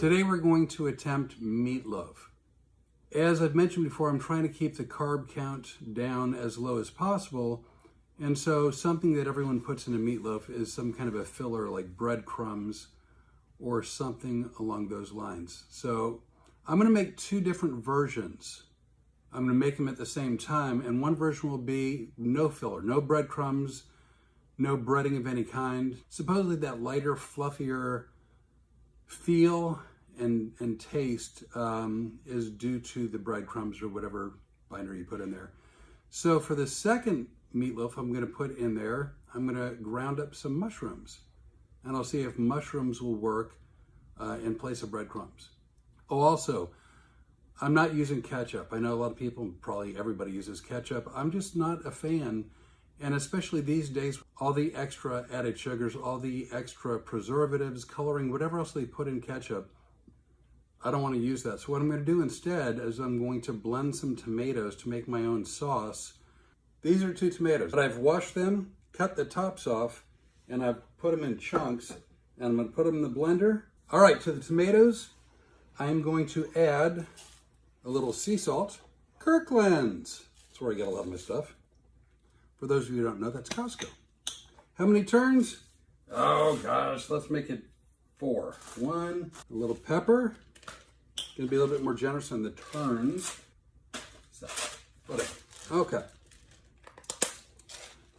Today we're going to attempt meatloaf. As I've mentioned before, I'm trying to keep the carb count down as low as possible. And so something that everyone puts in a meatloaf is some kind of a filler like breadcrumbs or something along those lines. So I'm going to make two different versions. I'm going to make them at the same time. And one version will be no filler, no breadcrumbs, no breading of any kind. Supposedly that lighter, fluffier feel and taste is due to the breadcrumbs or whatever binder you put in there. So for the second meatloaf I'm going to put in there, I'm going to ground up some mushrooms. And I'll see if mushrooms will work in place of breadcrumbs. Oh, also, I'm not using ketchup. I know a lot of people, probably everybody uses ketchup. I'm just not a fan. And especially these days, all the extra added sugars, all the extra preservatives, coloring, whatever else they put in ketchup, I don't want to use that. So what I'm going to do instead is I'm going to blend some tomatoes to make my own sauce. These are 2 tomatoes, but I've washed them, cut the tops off, and I've put them in chunks, and I'm going to put them in the blender. All right, to the tomatoes, I'm going to add a little sea salt. Kirkland's. That's where I get a lot of my stuff. For those of you who don't know, that's Costco. How many turns? Oh gosh, let's make it 4. 1, a little pepper. Gonna be a little bit more generous on the turns. So, whatever. Okay.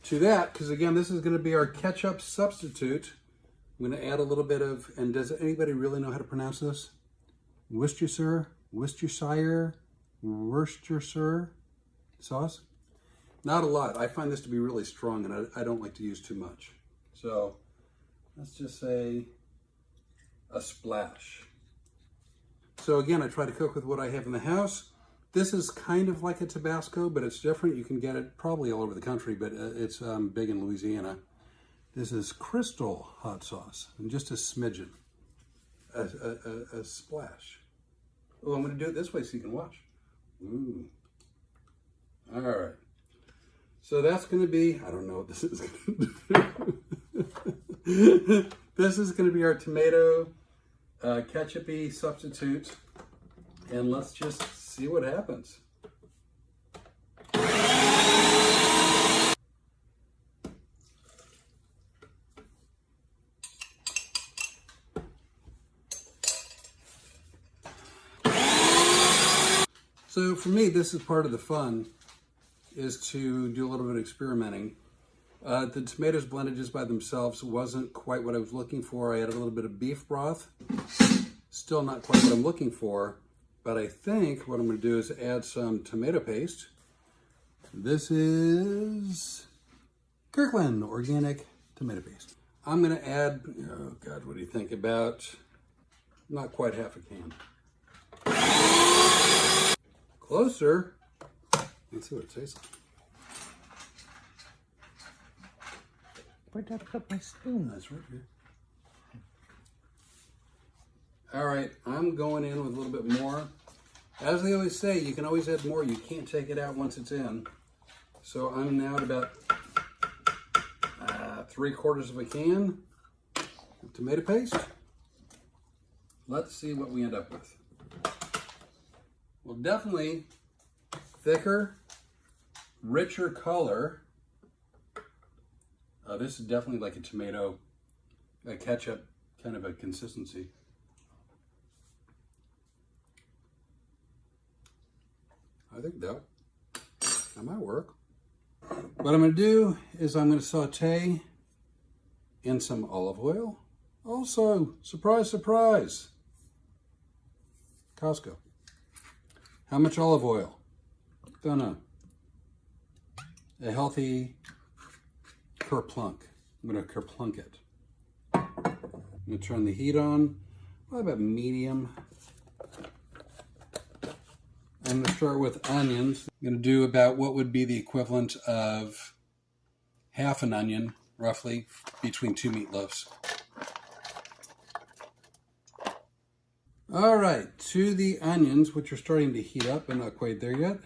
To that, because again, this is gonna be our ketchup substitute. I'm gonna add a little bit of, and does anybody really know how to pronounce this? Worcestershire sauce? Not a lot. I find this to be really strong, and I don't like to use too much. So let's just say a splash. So again, I try to cook with what I have in the house. This is kind of like a Tabasco, but it's different. You can get it probably all over the country, but it's big in Louisiana. This is Crystal hot sauce, and just a smidgen, a splash. Oh, I'm going to do it this way so you can watch. Ooh. All right. So that's going to be, I don't know what this is going to do. This is going to be our tomato ketchup-y substitute. And let's just see what happens. So for me, this is part of the fun, is to do a little bit of experimenting. The tomatoes blended just by themselves wasn't quite what I was looking for. I added a little bit of beef broth. Still not quite what I'm looking for, but I think what I'm going to do is add some tomato paste. This is Kirkland organic tomato paste. I'm going to add, oh God, what do you think, about not quite half a can. Closer. Let's see what it tastes like. Where'd I put my spoon? That's right here. All right, I'm going in with a little bit more. As they always say, you can always add more. You can't take it out once it's in. So I'm now at about 3/4 of a can of tomato paste. Let's see what we end up with. Well, definitely thicker, richer color. This is definitely like a tomato, a ketchup kind of a consistency. I think that might work. What I'm going to do is I'm going to saute in some olive oil. Also, surprise, surprise, Costco. How much olive oil? Don't know. A healthy kerplunk. I'm going to kerplunk it. I'm going to turn the heat on. Probably about medium. I'm going to start with onions. I'm going to do about what would be the equivalent of half an onion, roughly, between 2 meatloafs. All right, to the onions, which are starting to heat up, but not quite there yet,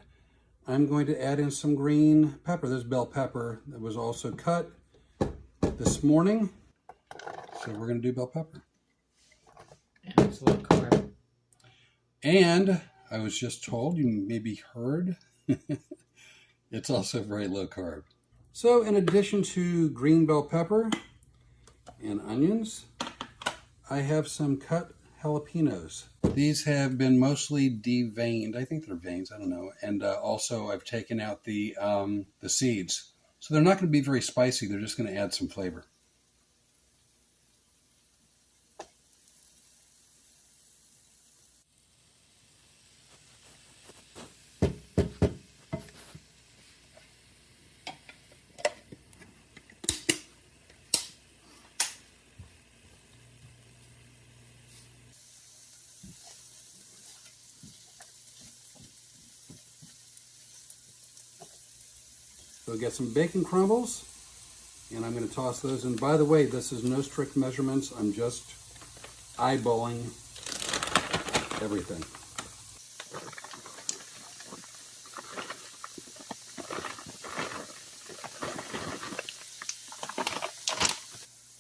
I'm going to add in some green pepper. This bell pepper that was also cut this morning. So we're going to do bell pepper. And it's low carb. And I was just told, you maybe heard, it's also very low carb. So in addition to green bell pepper and onions, I have some cut jalapenos. These have been mostly deveined. I think they're veins, I don't know. And also I've taken out the seeds. So they're not going to be very spicy. They're just going to add some flavor. So get some bacon crumbles, and I'm going to toss those in. By the way, this is no strict measurements. I'm just eyeballing everything.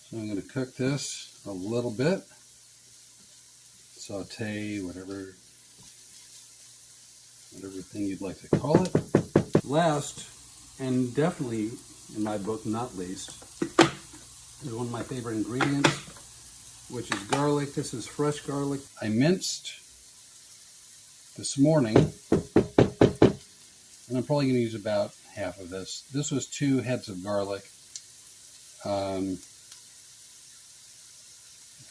So I'm going to cook this a little bit. Saute, whatever thing you'd like to call it. Last, and definitely in my book not least, is one of my favorite ingredients, which is garlic. This is fresh garlic. I minced this morning, and I'm probably going to use about half of this. This was 2 heads of garlic. I'm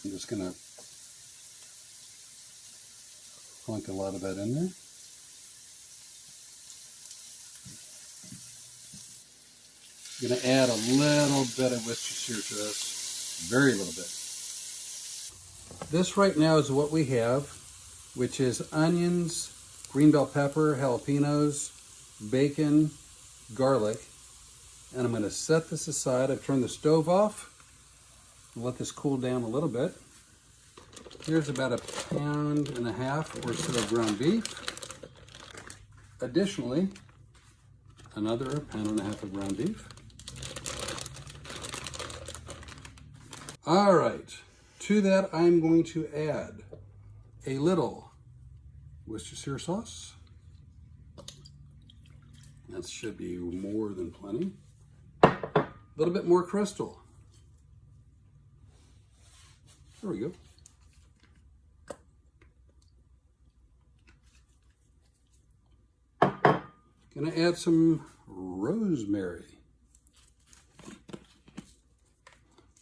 just going to plunk a lot of that in there. I'm going to add a little bit of Worcestershire to this, very little bit. This right now is what we have, which is onions, green bell pepper, jalapenos, bacon, garlic, and I'm going to set this aside. I've turned the stove off. Let this cool down a little bit. Here's about 1.5 pounds or so of ground beef. Additionally, another 1.5 pounds of ground beef. All right, to that I'm going to add a little Worcestershire sauce. That should be more than plenty. A little bit more crystal. There we go. Gonna add some rosemary.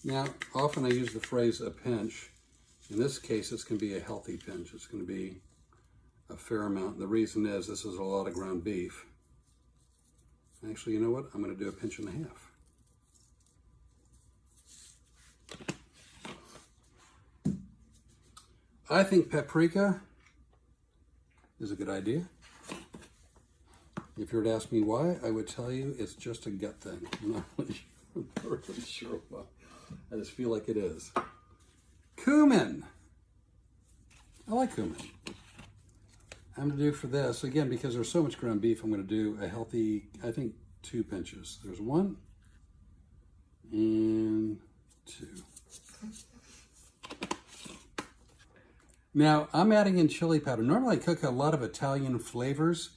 Now, often I use the phrase a pinch. In this case, it's going to be a healthy pinch. It's going to be a fair amount. The reason is this is a lot of ground beef. Actually, you know what? I'm going to do 1.5 pinches. I think paprika is a good idea. If you were to ask me why, I would tell you it's just a gut thing. I'm not really sure why. I just feel like it is. Cumin. I like cumin. I'm going to do for this, again, because there's so much ground beef, I'm going to do a healthy, I think, 2 pinches. There's 1 and 2. Now, I'm adding in chili powder. Normally I cook a lot of Italian flavors,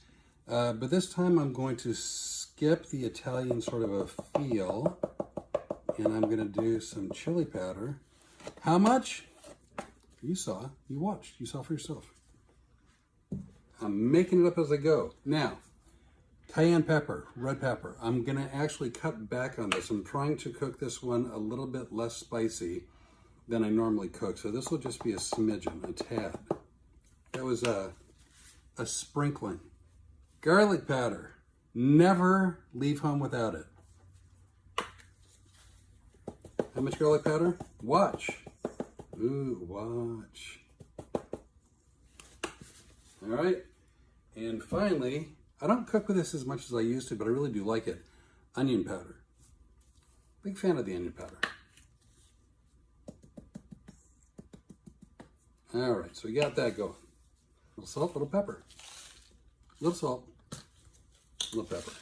but this time I'm going to skip the Italian sort of a feel, and I'm going to do some chili powder. How much? You saw, you watched, you saw for yourself. I'm making it up as I go. Now, cayenne pepper, red pepper. I'm going to actually cut back on this. I'm trying to cook this one a little bit less spicy than I normally cook. So this will just be a smidgen, a tad. That was a sprinkling. Garlic powder. Never leave home without it. How much garlic powder? Watch. Ooh, watch. All right. And finally, I don't cook with this as much as I used to, but I really do like it. Onion powder. Big fan of the onion powder. All right, so we got that going. A little salt, little pepper. A little salt, little pepper.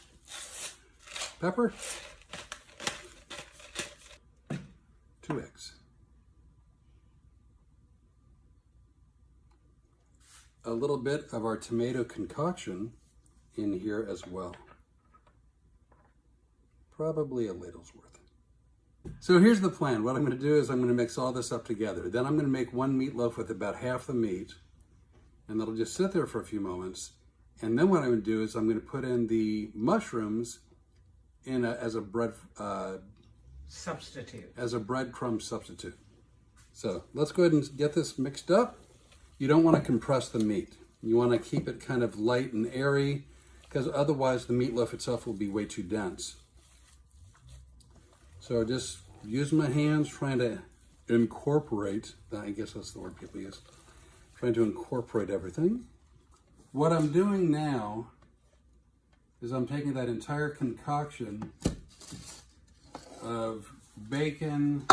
Pepper. 2 eggs. a little bit of our tomato concoction in here as well. Probably a ladle's worth. So here's the plan. What I'm going to do is I'm going to mix all this up together. Then I'm going to make one meatloaf with about half the meat, and that'll just sit there for a few moments. And then what I'm going to do is I'm going to put in the mushrooms as a bread Substitute. as a breadcrumb substitute. So let's go ahead and get this mixed up. You don't want to compress the meat. You want to keep it kind of light and airy, because otherwise the meatloaf itself will be way too dense. So just use my hands trying to incorporate, I guess that's the word people use, trying to incorporate everything. What I'm doing now is I'm taking that entire concoction of bacon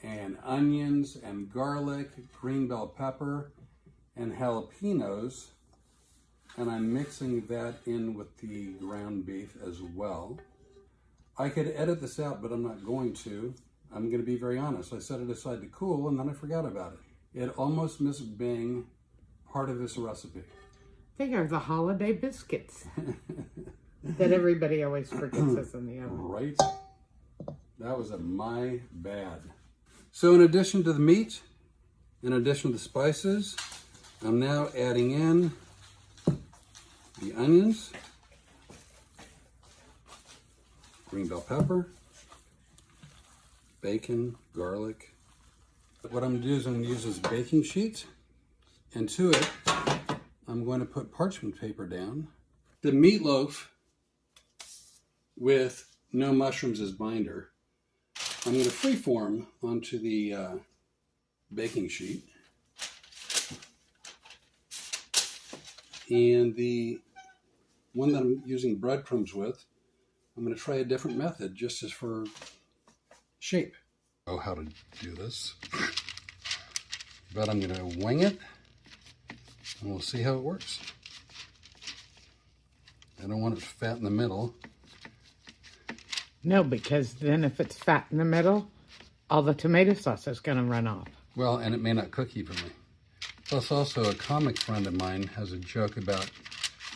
and onions and garlic, green bell pepper, and jalapenos, and I'm mixing that in with the ground beef as well. I could edit this out, but I'm not going to. I'm going to be very honest. I set it aside to cool, and then I forgot about it. It almost missed being part of this recipe. They are the holiday biscuits that everybody always forgets us in the oven. Right? That was my bad. So in addition to the meat, in addition to the spices, I'm now adding in the onions, green bell pepper, bacon, garlic. What I'm going to do is I'm going to use this baking sheet, and to it, I'm going to put parchment paper down. The meatloaf with no mushrooms as binder, I'm going to freeform onto the baking sheet. And the one that I'm using breadcrumbs with, I'm going to try a different method just as for shape. I know how to do this, but I'm going to wing it and we'll see how it works. I don't want it fat in the middle. No, because then if it's fat in the middle, all the tomato sauce is going to run off. Well, and it may not cook evenly. Plus also a comic friend of mine has a joke about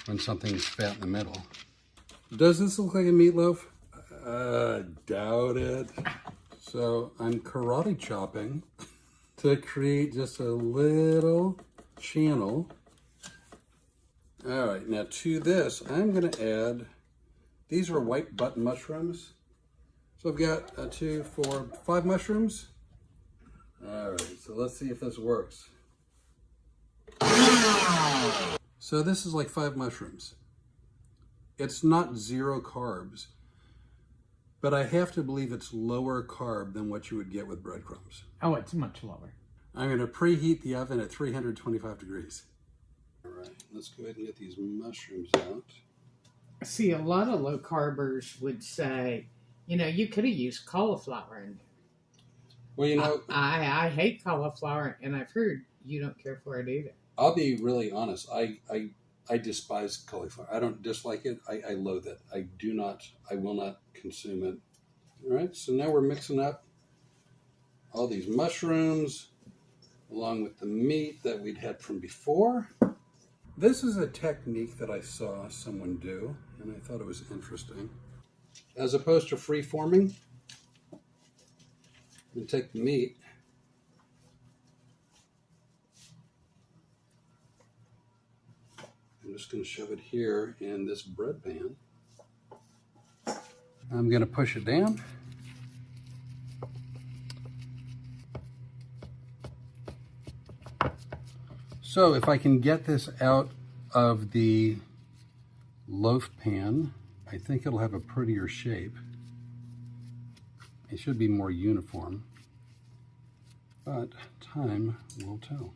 when something's fat in the middle. Does this look like a meatloaf? Doubt it. So I'm karate chopping to create just a little channel. All right, now to this, I'm going to add, these are white button mushrooms. So I've got 2, 4, 5 mushrooms. All right, so let's see if this works. So this is like 5 mushrooms. It's not 0 carbs, but I have to believe it's lower carb than what you would get with breadcrumbs. Oh, it's much lower. I'm going to preheat the oven at 325 degrees. All right, let's go ahead and get these mushrooms out. See, a lot of low carbers would say, you know, you could have used cauliflower in there. Well, you know, I hate cauliflower, and I've heard you don't care for it either. I'll be really honest. I despise cauliflower. I don't dislike it. I loathe it. I will not consume it. All right, so now we're mixing up all these mushrooms along with the meat that we'd had from before. This is a technique that I saw someone do, and I thought it was interesting. As opposed to free forming, you take the meat, I'm just going to shove it here in this bread pan. I'm going to push it down. So if I can get this out of the loaf pan, I think it'll have a prettier shape. It should be more uniform, but time will tell.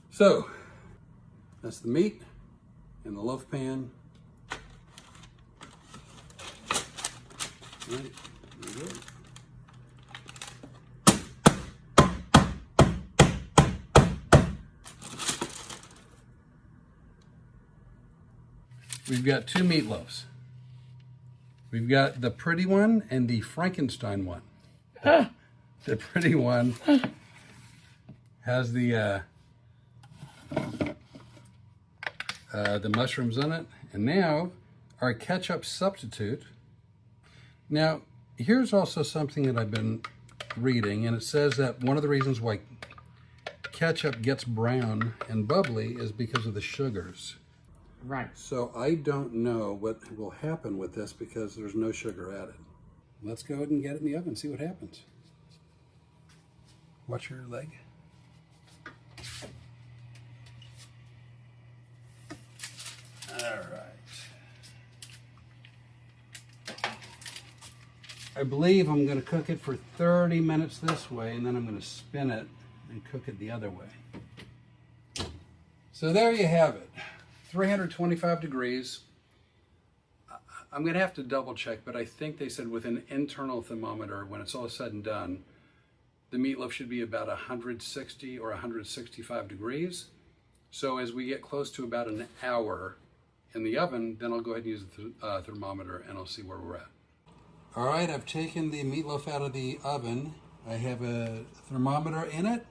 So that's the meat in the loaf pan. Right, there we go. We've got 2 meatloaves. We've got the pretty one and the Frankenstein one. The pretty one has the the mushrooms in it. And now our ketchup substitute. Now, here's also something that I've been reading, and it says that one of the reasons why ketchup gets brown and bubbly is because of the sugars. Right. So I don't know what will happen with this because there's no sugar added. Let's go ahead and get it in the oven and see what happens. Watch your leg. All right. I believe I'm going to cook it for 30 minutes this way, and then I'm going to spin it and cook it the other way. So there you have it. 325 degrees. I'm going to have to double check, but I think they said with an internal thermometer, when it's all said and done, the meatloaf should be about 160 or 165 degrees. So as we get close to about an hour in the oven, then I'll go ahead and use the thermometer and I'll see where we're at. All right, I've taken the meatloaf out of the oven. I have a thermometer in it,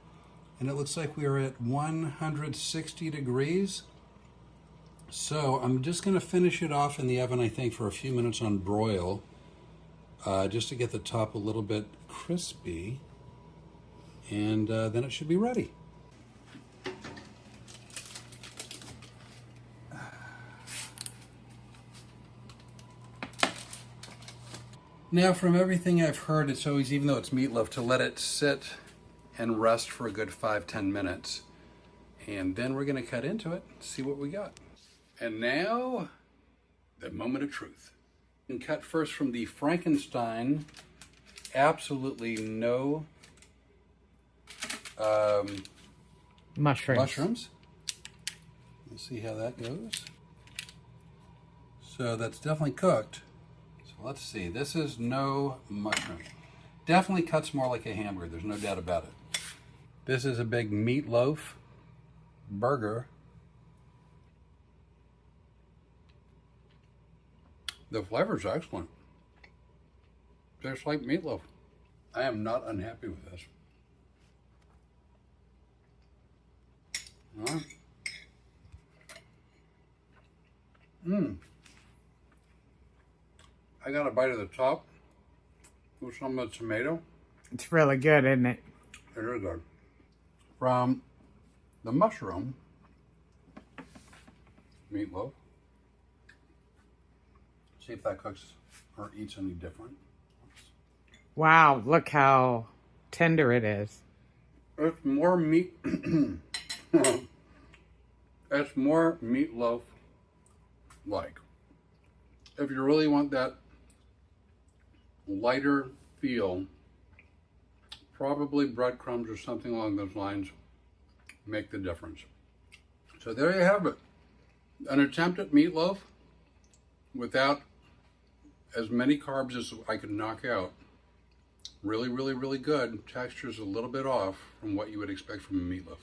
and it looks like we are at 160 degrees. So I'm just going to finish it off in the oven, I think, for a few minutes on broil, just to get the top a little bit crispy, and then it should be ready. Now, from everything I've heard, it's always, even though it's meatloaf, to let it sit and rest for a good 5-10 minutes. And then we're going to cut into it, see what we got. And now, the moment of truth. And cut first from the Frankenstein. Absolutely no mushrooms. Let's see how that goes. So that's definitely cooked. So let's see. This is no mushroom. Definitely cuts more like a hamburger. There's no doubt about it. This is a big meatloaf burger. The flavor's excellent. Tastes like meatloaf. I am not unhappy with this. I got a bite of the top with some of the tomato. It's really good, isn't it? It is good. From the mushroom meatloaf. See if that cooks or eats any different. Wow, look how tender it is. It's more meat. It's more meatloaf like. If you really want that lighter feel, probably breadcrumbs or something along those lines make the difference. So there you have it. An attempt at meatloaf without as many carbs as I could knock out. Really, really, really good. Texture's a little bit off from what you would expect from a meatloaf.